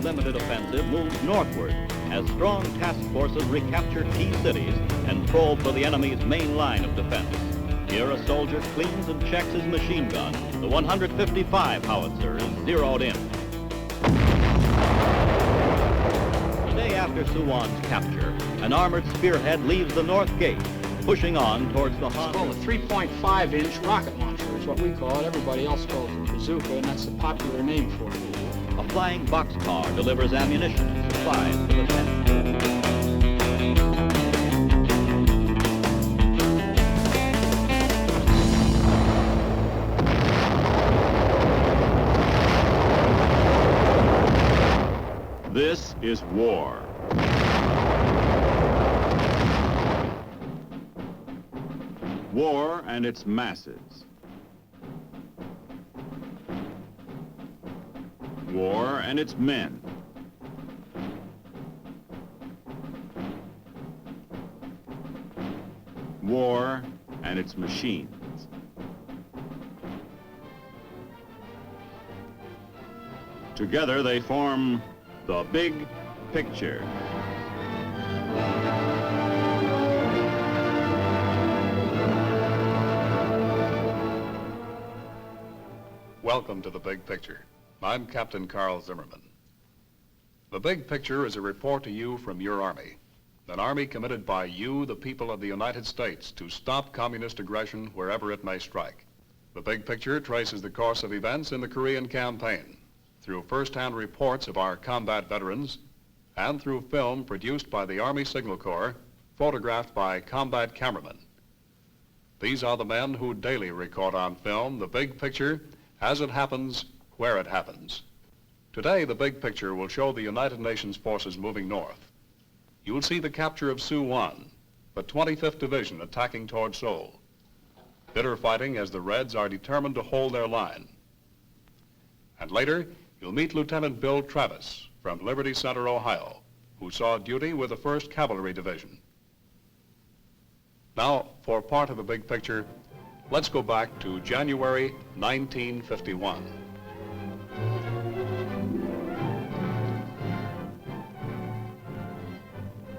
limited offensive moves northward as strong task forces recapture key cities and probe for the enemy's main line of defense. Here a soldier cleans and checks his machine gun. The 155 howitzer is zeroed in. The day after Suwon's capture, an armored spearhead leaves the north gate, pushing on towards the Han. It's called a 3.5-inch rocket launcher is what we call it. Everybody else calls it a bazooka, and that's the popular name for it. A flying boxcar delivers ammunition and supplies to the tank. This is war. War and its masses. War and its men. War and its machines. Together they form the big picture. Welcome to The Big Picture. I'm Captain Carl Zimmerman. The Big Picture is a report to you from your Army, an Army committed by you, the people of the United States, to stop communist aggression wherever it may strike. The Big Picture traces the course of events in the Korean campaign through first-hand reports of our combat veterans and through film produced by the Army Signal Corps, photographed by combat cameramen. These are the men who daily record on film the big picture as it happens, where it happens. Today, the big picture will show the United Nations forces moving north. You will see the capture of Suwon, the 25th Division attacking toward Seoul. Bitter fighting as the Reds are determined to hold their line. And later, you'll meet Lieutenant Bill Travis from Liberty Center, Ohio, who saw duty with the 1st Cavalry Division. Now, for part of the big picture, let's go back to January 1951.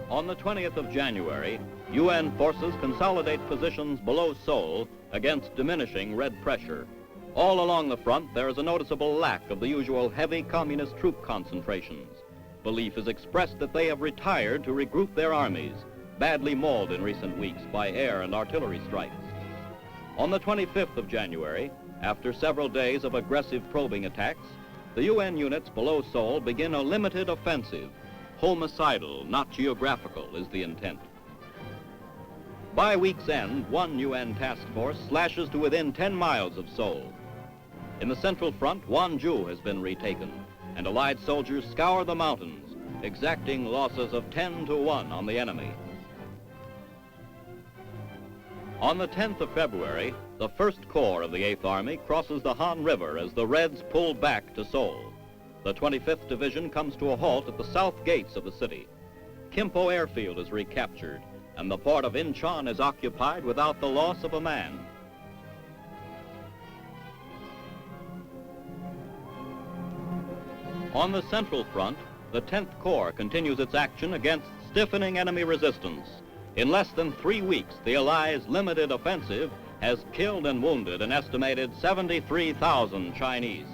On the 20th of January, UN forces consolidate positions below Seoul against diminishing Red pressure. All along the front, there is a noticeable lack of the usual heavy communist troop concentrations. Belief is expressed that they have retired to regroup their armies, badly mauled in recent weeks by air and artillery strikes. On the 25th of January, after several days of aggressive probing attacks, the UN units below Seoul begin a limited offensive. Homicidal, not geographical, is the intent. By week's end, one UN task force slashes to within 10 miles of Seoul. In the central front, Wonju has been retaken, and Allied soldiers scour the mountains, exacting losses of 10-1 on the enemy. On the 10th of February, the 1st Corps of the 8th Army crosses the Han River as the Reds pull back to Seoul. The 25th Division comes to a halt at the south gates of the city. Kimpo Airfield is recaptured, and the port of Incheon is occupied without the loss of a man. On the central front, the 10th Corps continues its action against stiffening enemy resistance. In less than 3 weeks, the Allies' limited offensive has killed and wounded an estimated 73,000 Chinese.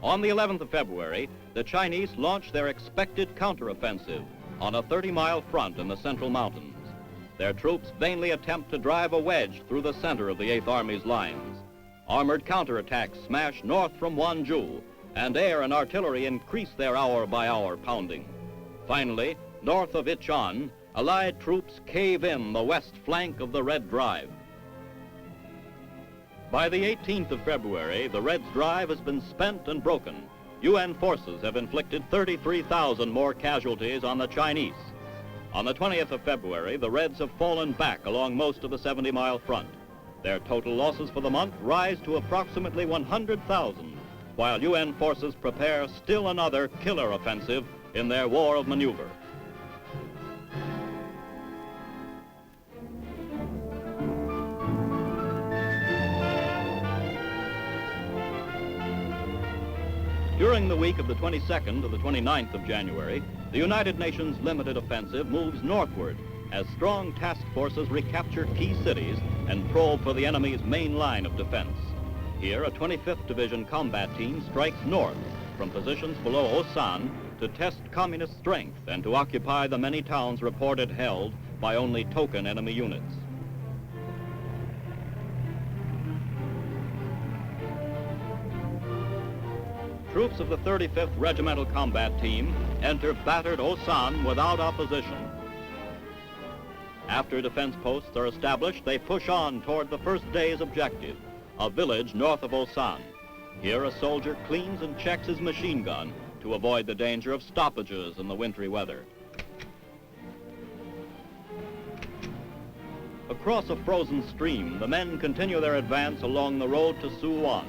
On the 11th of February, the Chinese launched their expected counteroffensive on a 30-mile front in the Central Mountains. Their troops vainly attempt to drive a wedge through the center of the 8th Army's lines. Armored counterattacks smash north from Wonju, and air and artillery increase their hour-by-hour pounding. Finally, north of Incheon, Allied troops cave in the west flank of the Red Drive. By the 18th of February, the Reds' drive has been spent and broken. UN forces have inflicted 33,000 more casualties on the Chinese. On the 20th of February, the Reds have fallen back along most of the 70-mile front. Their total losses for the month rise to approximately 100,000, while UN forces prepare still another killer offensive in their war of maneuver. During the week of the 22nd to the 29th of January, the United Nations limited offensive moves northward as strong task forces recapture key cities and probe for the enemy's main line of defense. Here, a 25th Division combat team strikes north from positions below Osan to test communist strength and to occupy the many towns reported held by only token enemy units. Troops of the 35th Regimental Combat Team enter battered Osan without opposition. After defense posts are established, they push on toward the first day's objective, a village north of Osan. Here, a soldier cleans and checks his machine gun to avoid the danger of stoppages in the wintry weather. Across a frozen stream, the men continue their advance along the road to Suwon.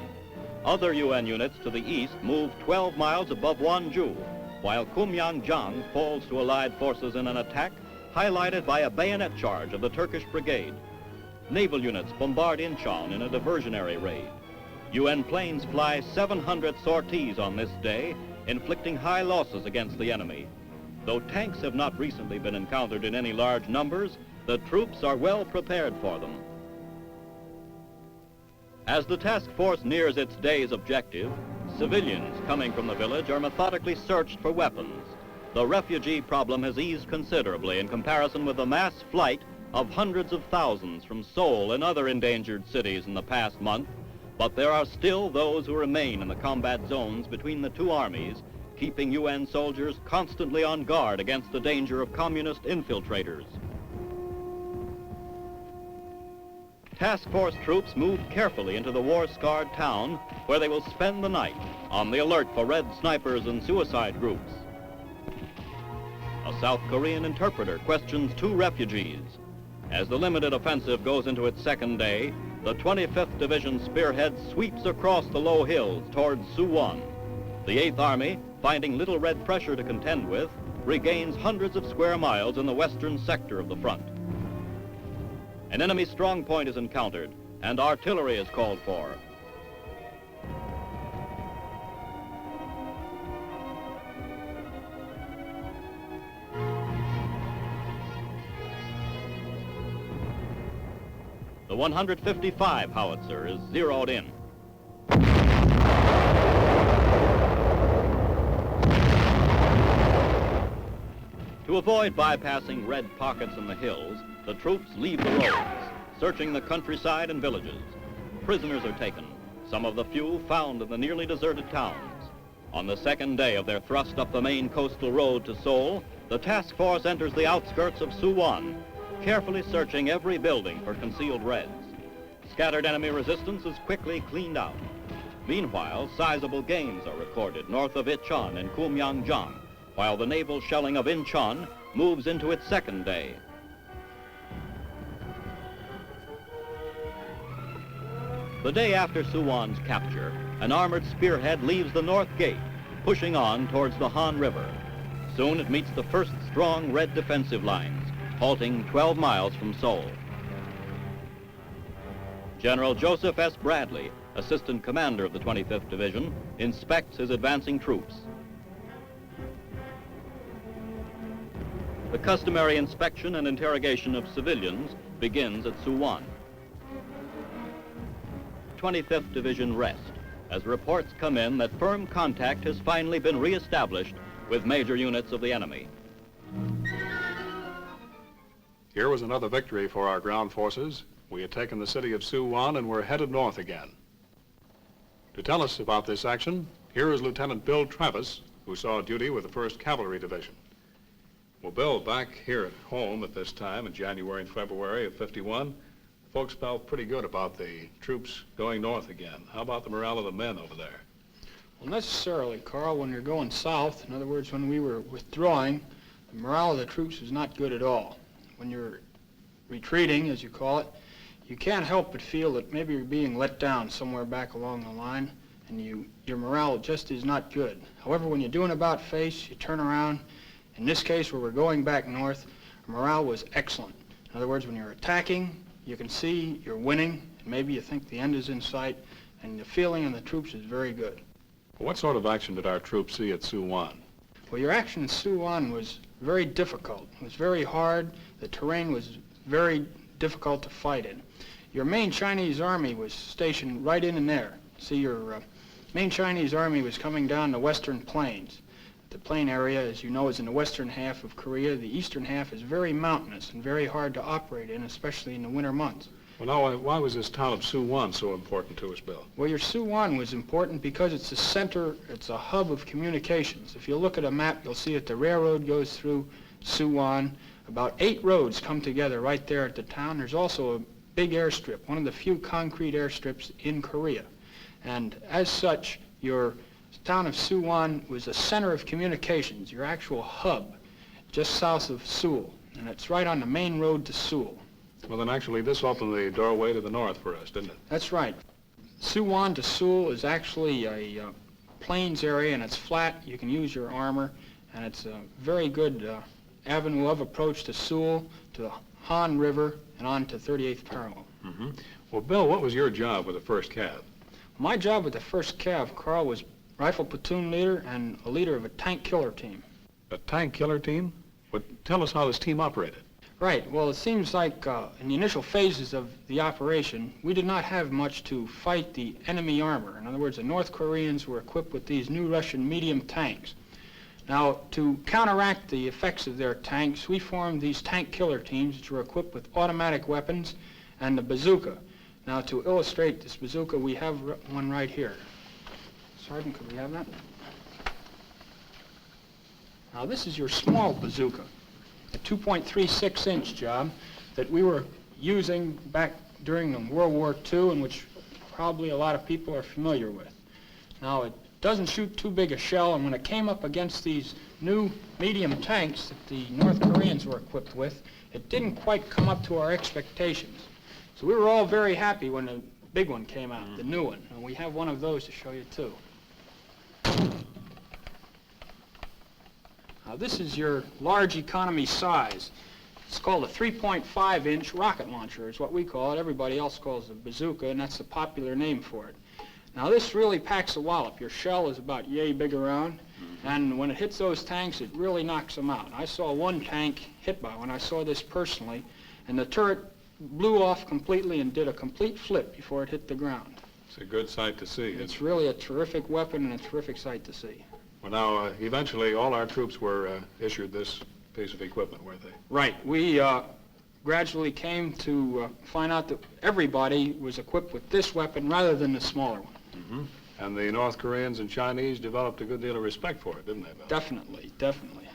Other UN units to the east move 12 miles above Wonju, while Kumyang-jang falls to Allied forces in an attack highlighted by a bayonet charge of the Turkish brigade. Naval units bombard Incheon in a diversionary raid. UN planes fly 700 sorties on this day, inflicting high losses against the enemy. Though tanks have not recently been encountered in any large numbers, the troops are well prepared for them. As the task force nears its day's objective, civilians coming from the village are methodically searched for weapons. The refugee problem has eased considerably in comparison with the mass flight of hundreds of thousands from Seoul and other endangered cities in the past month, but there are still those who remain in the combat zones between the two armies, keeping UN soldiers constantly on guard against the danger of communist infiltrators. Task force troops move carefully into the war-scarred town, where they will spend the night, on the alert for red snipers and suicide groups. A South Korean interpreter questions two refugees. As the limited offensive goes into its second day, the 25th Division spearhead sweeps across the low hills towards Suwon. The 8th Army, finding little red pressure to contend with, regains hundreds of square miles in the western sector of the front. An enemy strong point is encountered, and artillery is called for. The 155 howitzer is zeroed in. To avoid bypassing red pockets in the hills, the troops leave the roads, searching the countryside and villages. Prisoners are taken, some of the few found in the nearly deserted towns. On the second day of their thrust up the main coastal road to Seoul, the task force enters the outskirts of Suwon, carefully searching every building for concealed Reds. Scattered enemy resistance is quickly cleaned out. Meanwhile, sizable gains are recorded north of Incheon and Kumyang-jang, while the naval shelling of Incheon moves into its second day. The day after Suwon's capture, an armored spearhead leaves the north gate, pushing on towards the Han River. Soon it meets the first strong red defensive lines, halting 12 miles from Seoul. General Joseph S. Bradley, assistant commander of the 25th Division, inspects his advancing troops. The customary inspection and interrogation of civilians begins at Suwon. 25th Division rest, as reports come in that firm contact has finally been re-established with major units of the enemy. Here was another victory for our ground forces. We had taken the city of Suwon and were headed north again. To tell us about this action, here is Lieutenant Bill Travis, who saw duty with the 1st Cavalry Division. Well, Bill, back here at home at this time in January and February of '51, folks felt pretty good about the troops going north again. How about the morale of the men over there? Well, necessarily, Carl, when you're going south, in other words, when we were withdrawing, the morale of the troops was not good at all. When you're retreating, as you call it, you can't help but feel that maybe you're being let down somewhere back along the line, and your morale just is not good. However, when you're doing about face, you turn around. In this case, where we're going back north, morale was excellent. In other words, when you're attacking, you can see you're winning, and maybe you think the end is in sight, and the feeling in the troops is very good. What sort of action did our troops see at Suwon? Well, your action in Suwon was very difficult. It was very hard. The terrain was very difficult to fight in. Your main Chinese army was stationed right in there. See, your main Chinese army was coming down the western plains. The plain area, as you know, is in the western half of Korea. The eastern half is very mountainous and very hard to operate in, especially in the winter months. Well, now, why was this town of Suwon so important to us, Bill? Well, your Suwon was important because it's a center, it's a hub of communications. If you look at a map, you'll see that the railroad goes through Suwon. About 8 roads come together right there at the town. There's also a big airstrip, one of the few concrete airstrips in Korea. And as such, your town of Suwon was a center of communications, your actual hub, just south of Seoul. And it's right on the main road to Seoul. Well, then actually this opened the doorway to the north for us, didn't it? That's right. Suwon to Seoul is actually a plains area, and it's flat. You can use your armor, and it's a very good avenue of approach to Seoul, to the Han River, and on to 38th parallel. Mm-hmm. Well, Bill, what was your job with the 1st Cav? My job with the 1st Cav, Carl, was rifle platoon leader and a leader of a tank killer team. A tank killer team? Well, tell us how this team operated. Right. Well, it seems like in the initial phases of the operation, we did not have much to fight the enemy armor. In other words, the North Koreans were equipped with these new Russian medium tanks. Now, to counteract the effects of their tanks, we formed these tank killer teams, which were equipped with automatic weapons and the bazooka. Now, to illustrate this bazooka, we have one right here. Sergeant, could we have that? Now, this is your small bazooka, a 2.36-inch job that we were using back during World War II, and which probably a lot of people are familiar with. Now, it doesn't shoot too big a shell, and when it came up against these new medium tanks that the North Koreans were equipped with, it didn't quite come up to our expectations. So we were all very happy when the big one came out, the new one, and we have one of those to show you too. Now, this is your large economy size. It's called a 3.5-inch rocket launcher, is what we call it. Everybody else calls it a bazooka, and that's the popular name for it. Now, this really packs a wallop. Your shell is about yay big around, and when it hits those tanks, it really knocks them out. I saw one tank hit by one. I saw this personally, and the turret blew off completely and did a complete flip before it hit the ground. It's a good sight to see. It's really a terrific weapon and a terrific sight to see. Well, now, eventually all our troops were issued this piece of equipment, weren't they? Right. We gradually came to find out that everybody was equipped with this weapon rather than the smaller one. Mm-hmm. And the North Koreans and Chinese developed a good deal of respect for it, didn't they, Bill? Definitely, definitely.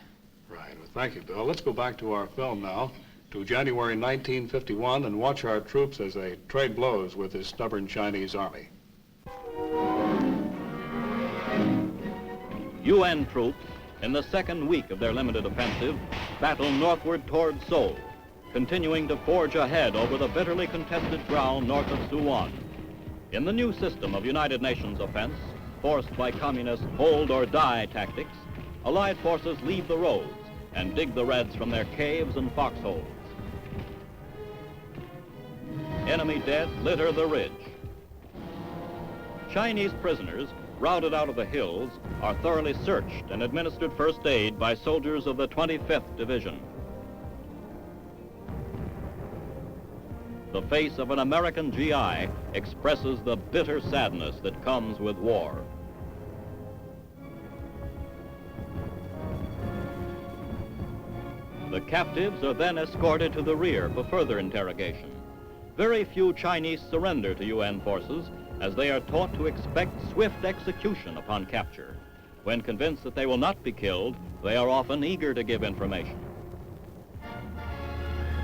Right. Well, thank you, Bill. Let's go back to our film now, to January 1951, and watch our troops as they trade blows with this stubborn Chinese army. UN troops, in the second week of their limited offensive, battle northward toward Seoul, continuing to forge ahead over the bitterly contested ground north of Suwon. In the new system of United Nations offense, forced by communist hold-or-die tactics, Allied forces leave the roads and dig the Reds from their caves and foxholes. Enemy dead litter the ridge. Chinese prisoners, routed out of the hills, are thoroughly searched and administered first aid by soldiers of the 25th Division. The face of an American GI expresses the bitter sadness that comes with war. The captives are then escorted to the rear for further interrogation. Very few Chinese surrender to UN forces, as they are taught to expect swift execution upon capture. When convinced that they will not be killed, they are often eager to give information.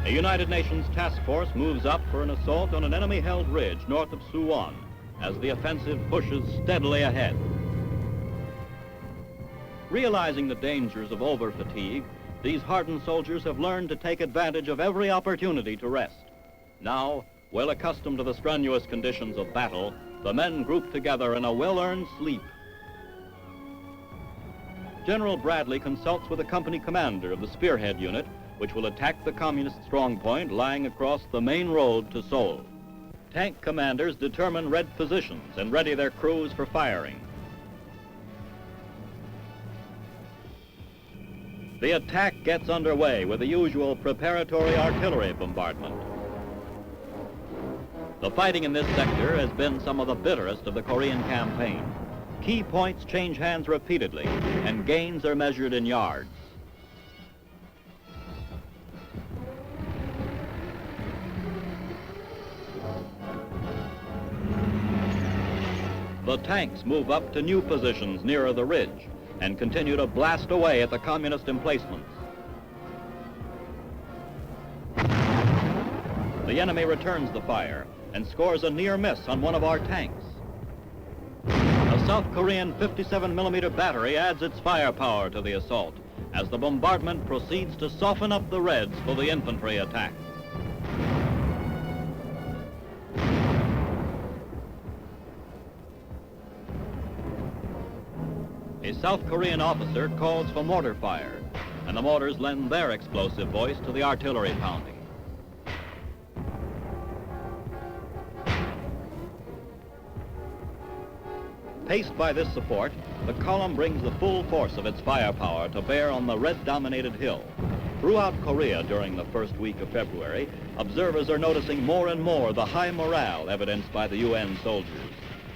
A United Nations task force moves up for an assault on an enemy-held ridge north of Suwon as the offensive pushes steadily ahead. Realizing the dangers of over-fatigue, these hardened soldiers have learned to take advantage of every opportunity to rest. Now, well accustomed to the strenuous conditions of battle, the men group together in a well-earned sleep. General Bradley consults with the company commander of the Spearhead Unit, which will attack the communist strongpoint lying across the main road to Seoul. Tank commanders determine Red positions and ready their crews for firing. The attack gets underway with the usual preparatory artillery bombardment. The fighting in this sector has been some of the bitterest of the Korean campaign. Key points change hands repeatedly, and gains are measured in yards. The tanks move up to new positions nearer the ridge and continue to blast away at the communist emplacements. The enemy returns the fire and scores a near miss on one of our tanks. A South Korean 57mm battery adds its firepower to the assault as the bombardment proceeds to soften up the Reds for the infantry attack. A South Korean officer calls for mortar fire, and the mortars lend their explosive voice to the artillery pounding. Paced by this support, the column brings the full force of its firepower to bear on the Red-dominated hill. Throughout Korea during the first week of February, observers are noticing more and more the high morale evidenced by the UN soldiers.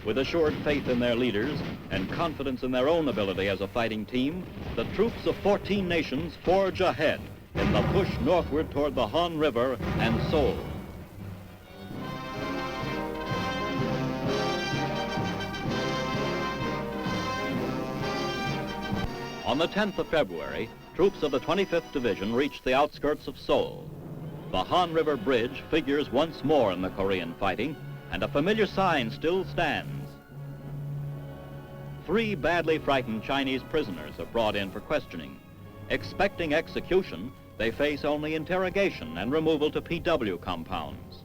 With assured faith in their leaders and confidence in their own ability as a fighting team, the troops of 14 nations forge ahead in the push northward toward the Han River and Seoul. On the 10th of February, troops of the 25th Division reached the outskirts of Seoul. The Han River Bridge figures once more in the Korean fighting, and a familiar sign still stands. 3 badly frightened Chinese prisoners are brought in for questioning. Expecting execution, they face only interrogation and removal to PW compounds.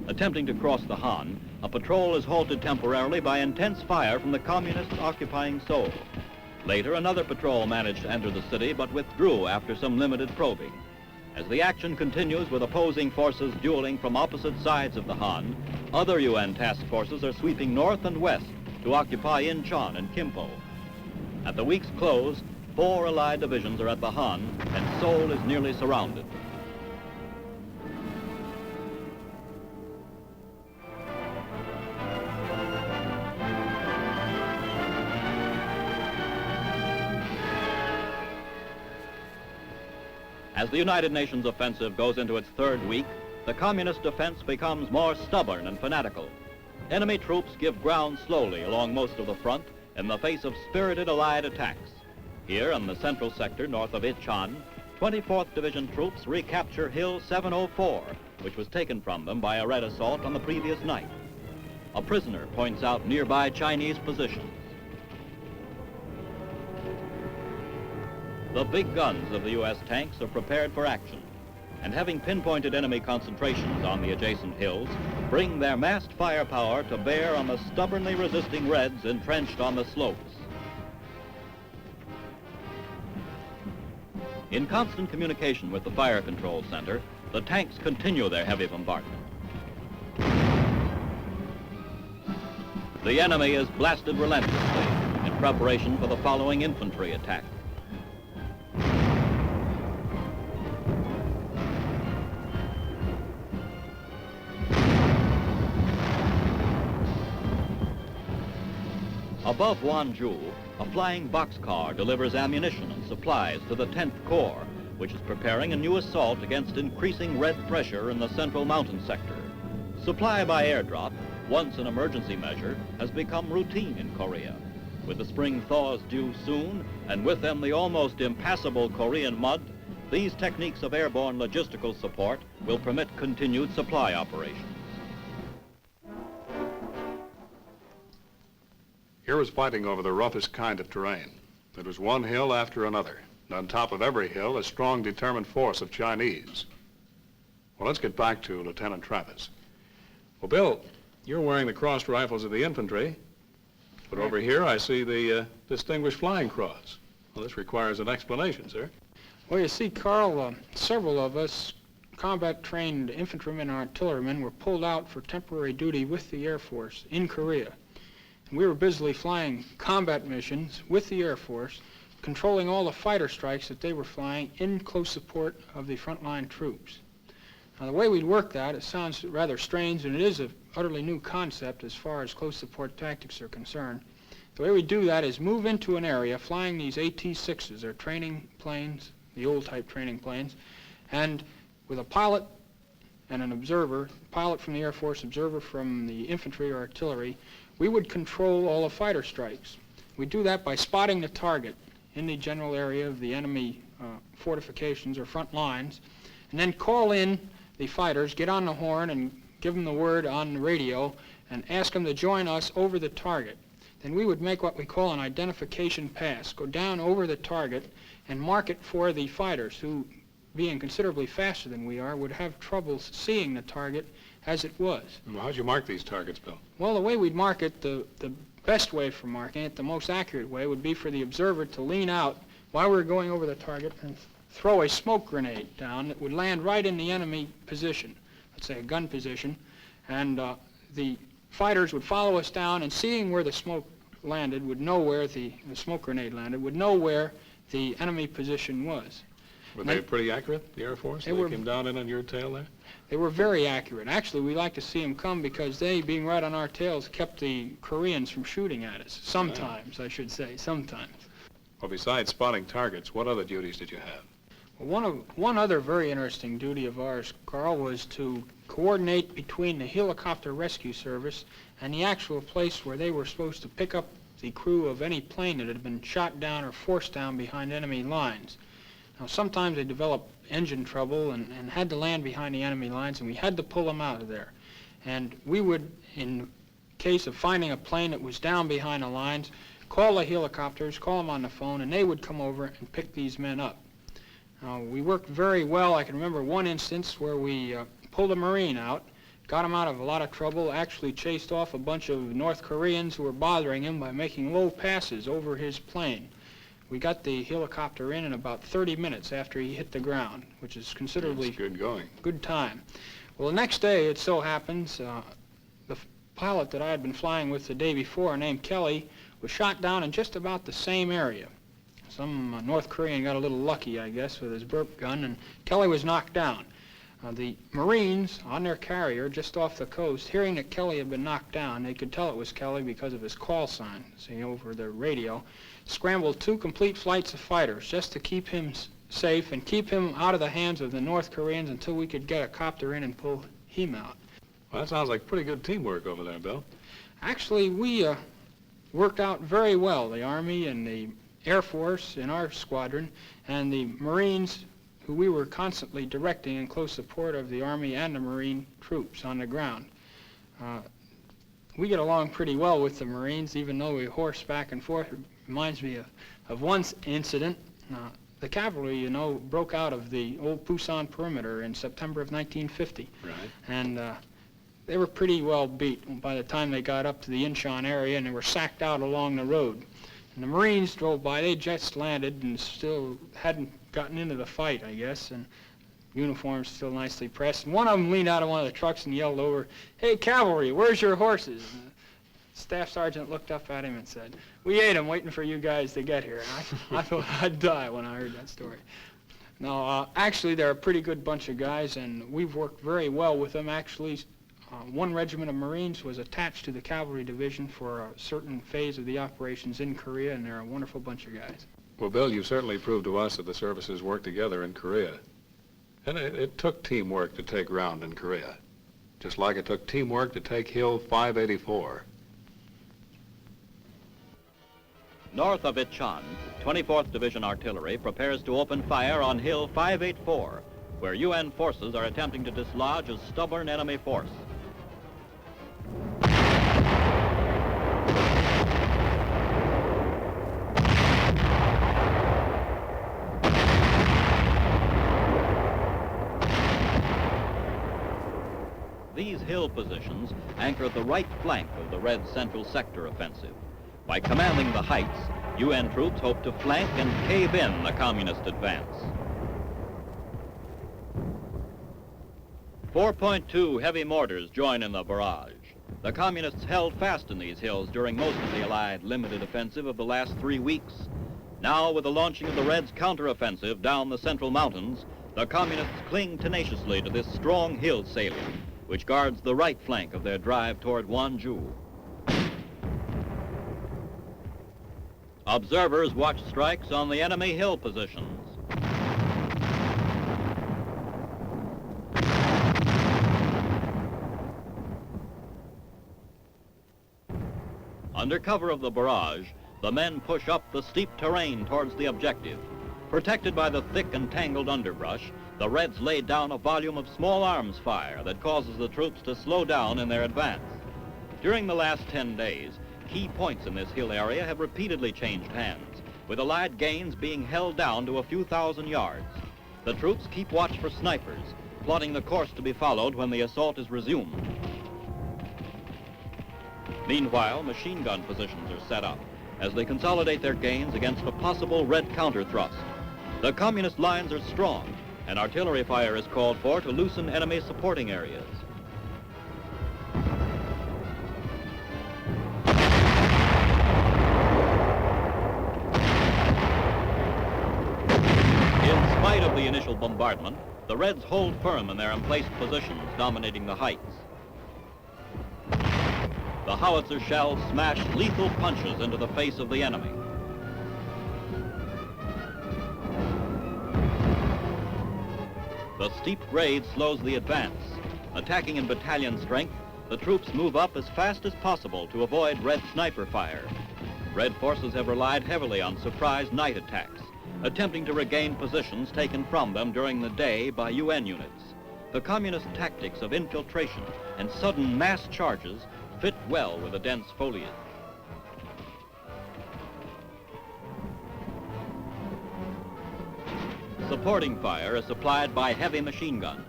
Attempting to cross the Han, a patrol is halted temporarily by intense fire from the communists occupying Seoul. Later, another patrol managed to enter the city but withdrew after some limited probing. As the action continues with opposing forces dueling from opposite sides of the Han, other UN task forces are sweeping north and west to occupy Incheon and Kimpo. At the week's close, 4 Allied divisions are at the Han, and Seoul is nearly surrounded. As the United Nations offensive goes into its 3rd week, the communist defense becomes more stubborn and fanatical. Enemy troops give ground slowly along most of the front in the face of spirited Allied attacks. Here in the central sector north of Incheon, 24th Division troops recapture Hill 704, which was taken from them by a Red assault on the previous night. A prisoner points out nearby Chinese positions. The big guns of the U.S. tanks are prepared for action, and having pinpointed enemy concentrations on the adjacent hills, bring their massed firepower to bear on the stubbornly resisting Reds entrenched on the slopes. In constant communication with the fire control center, the tanks continue their heavy bombardment. The enemy is blasted relentlessly in preparation for the following infantry attack. Above Wonju, a flying boxcar delivers ammunition and supplies to the 10th Corps, which is preparing a new assault against increasing Red pressure in the central mountain sector. Supply by airdrop, once an emergency measure, has become routine in Korea. With the spring thaws due soon, and with them the almost impassable Korean mud, these techniques of airborne logistical support will permit continued supply operations. Here was fighting over the roughest kind of terrain. It was one hill after another, and on top of every hill, a strong, determined force of Chinese. Well, let's get back to Lieutenant Travis. Well, Bill, you're wearing the crossed rifles of the infantry, but over here I see the Distinguished Flying Cross. Well, this requires an explanation, sir. Well, you see, Carl, several of us combat-trained infantrymen and artillerymen were pulled out for temporary duty with the Air Force in Korea. And we were busily flying combat missions with the Air Force, controlling all the fighter strikes that they were flying in close support of the frontline troops. Now, the way we'd work that, it sounds rather strange, and it is an utterly new concept as far as close support tactics are concerned. The way we do that is move into an area flying these AT-6s, they're training planes, the old type training planes, and with a pilot and an observer, pilot from the Air Force, observer from the infantry or artillery, we would control all the fighter strikes. We do that by spotting the target in the general area of the enemy fortifications or front lines, and then call in the fighters, get on the horn and give them the word on the radio and ask them to join us over the target. Then we would make what we call an identification pass, go down over the target and mark it for the fighters who, being considerably faster than we are, would have trouble seeing the target as it was. Well, how'd you mark these targets, Bill? Well, the way we'd mark it, the best way for marking it, the most accurate way, would be for the observer to lean out while we were going over the target and throw a smoke grenade down that would land right in the enemy position, let's say a gun position, and the fighters would follow us down, and seeing where the smoke landed would know where the smoke grenade landed, would know where the enemy position was. Were they pretty accurate, the Air Force? They came down in on your tail there? They were very accurate. Actually, we like to see them come because they, being right on our tails, kept the Koreans from shooting at us. Sometimes, I should say, sometimes. Well, besides spotting targets, what other duties did you have? Well, one other very interesting duty of ours, Carl, was to coordinate between the helicopter rescue service and the actual place where they were supposed to pick up the crew of any plane that had been shot down or forced down behind enemy lines. Now, sometimes they developed engine trouble and had to land behind the enemy lines, and we had to pull them out of there. And we would, in case of finding a plane that was down behind the lines, call the helicopters, call them on the phone, and they would come over and pick these men up. We worked very well. I can remember one instance where we pulled a Marine out, got him out of a lot of trouble, actually chased off a bunch of North Koreans who were bothering him by making low passes over his plane. We got the helicopter in about 30 minutes after he hit the ground, which is considerably good time. Well, the next day, it so happens, the pilot that I had been flying with the day before, named Kelly, was shot down in just about the same area. Some North Korean got a little lucky, I guess, with his burp gun, and Kelly was knocked down. The Marines on their carrier just off the coast, hearing that Kelly had been knocked down, they could tell it was Kelly because of his call sign, see, over the radio, scrambled 2 complete flights of fighters just to keep him safe and keep him out of the hands of the North Koreans until we could get a copter in and pull him out. Well, that sounds like pretty good teamwork over there, Bill. Actually, we worked out very well, the Army and the Air Force in our squadron, and the Marines, who we were constantly directing in close support of the Army and the Marine troops on the ground. We get along pretty well with the Marines, even though we horse back and forth. It reminds me of one incident. The cavalry, you know, broke out of the old Pusan perimeter in September of 1950. Right. And they were pretty well beat by the time they got up to the Incheon area, and they were sacked out along the road. And the Marines drove by. They just landed and still hadn't gotten into the fight, I guess, and uniforms still nicely pressed. And one of them leaned out of one of the trucks and yelled over, "Hey, cavalry, where's your horses?" And the staff sergeant looked up at him and said, "We ate them waiting for you guys to get here." And I thought I'd die when I heard that story. No, actually, they're a pretty good bunch of guys, and we've worked very well with them. Actually, one regiment of Marines was attached to the cavalry division for a certain phase of the operations in Korea, and they're a wonderful bunch of guys. Well, Bill, you've certainly proved to us that the services work together in Korea. And it took teamwork to take ground in Korea, just like it took teamwork to take Hill 584. North of Incheon, 24th Division Artillery prepares to open fire on Hill 584, where UN forces are attempting to dislodge a stubborn enemy force. These hill positions anchor the right flank of the Red Central Sector offensive. By commanding the heights, UN troops hope to flank and cave in the communist advance. 4.2 heavy mortars join in the barrage. The communists held fast in these hills during most of the Allied limited offensive of the last 3 weeks. Now, with the launching of the Reds' counteroffensive down the central mountains, the Communists cling tenaciously to this strong hill salient, which guards the right flank of their drive toward Gwangju. Observers watch strikes on the enemy hill positions. Under cover of the barrage, the men push up the steep terrain towards the objective. Protected by the thick and tangled underbrush, the Reds lay down a volume of small arms fire that causes the troops to slow down in their advance. During the last 10 days, key points in this hill area have repeatedly changed hands, with Allied gains being held down to a few thousand yards. The troops keep watch for snipers, plotting the course to be followed when the assault is resumed. Meanwhile, machine gun positions are set up as they consolidate their gains against a possible Red counter-thrust. The Communist lines are strong, and artillery fire is called for to loosen enemy supporting areas. In spite of the initial bombardment, the Reds hold firm in their emplaced positions, dominating the heights. The howitzer shells smash lethal punches into the face of the enemy. The steep grade slows the advance. Attacking in battalion strength, the troops move up as fast as possible to avoid Red sniper fire. Red forces have relied heavily on surprise night attacks, attempting to regain positions taken from them during the day by UN units. The Communist tactics of infiltration and sudden mass charges fit well with the dense foliage. Supporting fire is supplied by heavy machine guns.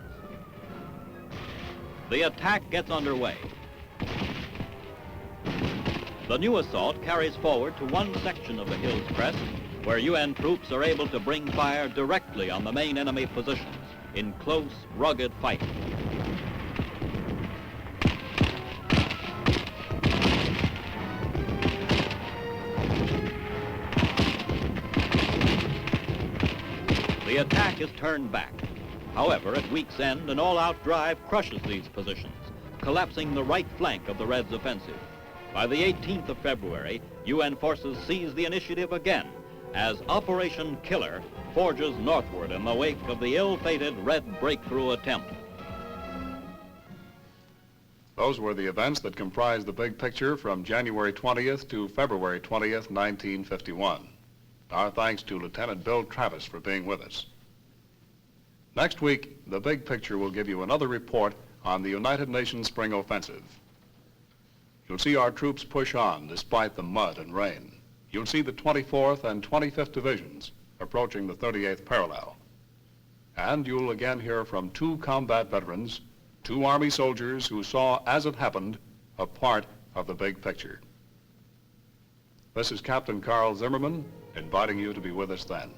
The attack gets underway. The new assault carries forward to one section of the hill's crest where UN troops are able to bring fire directly on the main enemy positions in close, rugged fighting. The attack is turned back. However, at week's end, an all-out drive crushes these positions, collapsing the right flank of the Reds' offensive. By the 18th of February, UN forces seize the initiative again as Operation Killer forges northward in the wake of the ill-fated Red breakthrough attempt. Those were the events that comprised the big picture from January 20th to February 20th, 1951. Our thanks to Lieutenant Bill Travis for being with us. Next week, the big picture will give you another report on the United Nations Spring Offensive. You'll see our troops push on despite the mud and rain. You'll see the 24th and 25th Divisions approaching the 38th parallel. And you'll again hear from two combat veterans, two Army soldiers who saw, as it happened, a part of the big picture. This is Captain Carl Zimmerman, inviting you to be with us then.